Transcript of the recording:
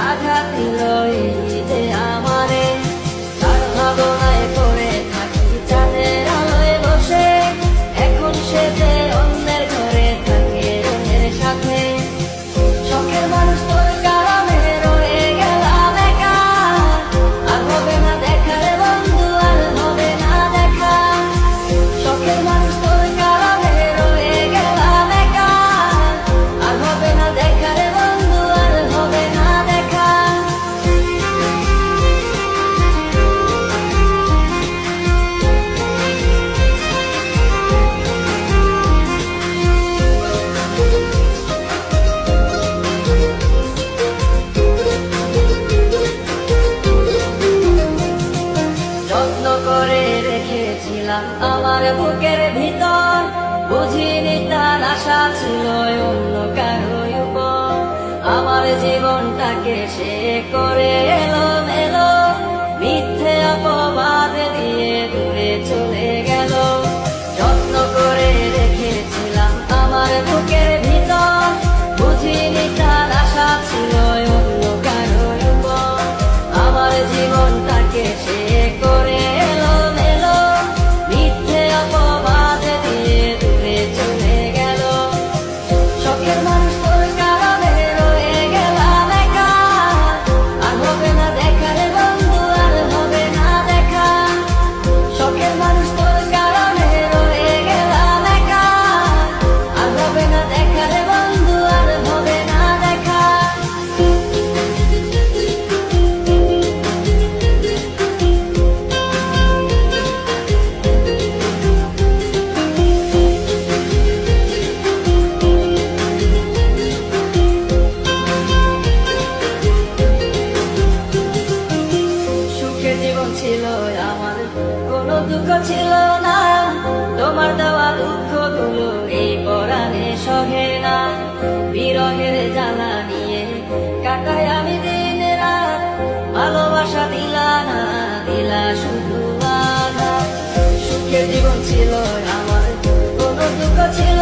আঘাত দিল এই যে আমারে, তার ভাবনায় পড়ে থাকি চাঁদের আলোয় বসে। এখন সে যে অন্যের ঘরে থাকে অন্যের সাথে। শখের মানুষ তোর কারণে রয়ে গেলাম একা, আর হবে না দেখা রে বন্ধু, আর হবে না দেখা। শখের মানুষ তোর কারণে রয়ে গেলাম একা, আর হবে না দেখা রে বন্ধু, আর হবে না দেখা। যত্ন করে রেখেছিলাম আমার বুকের ভিতর, বুঝিনি তার আশা ছিল অন্য কারো উপর। আমার জীবনটাকে সে করে এলো মেলো, মিথ্যে অপবাদ দিয়ে দূরে চলে গেল। যত্ন করে রেখেছিলাম আমার বুকের ভিতর, বুঝিনি তার আশা ছিল অন্য কারো উপর। আমার জীবনটাকে সে করে এলো মেলো, মিথ্যে অপবাদ দিয়ে দূরে চলে গেল। শখের মানুষ তোর কারণে রয়ে গেলাম একা, আর হবে না দেখা রে বন্ধু, আর হবে না দেখা। শখের মানুষ তোর কারণে রয়ে গেলাম একা, আর হবে না দেখা রে বন্ধু, আর হবে না দেখা। সুখের জীবন ছিল আমার, কোনো দুঃখ ছিল না। তোমার দেওয়া দুঃখগুলো এই পরাণে সহে না। বিরহের জ্বালা নিয়ে কাটাই আমি দিন রাত, ভালোবাসা দিলা না, দিলা শুধু আঘাত। সুখের জীবন ছিল আমার, কোনো দুঃখ ছিল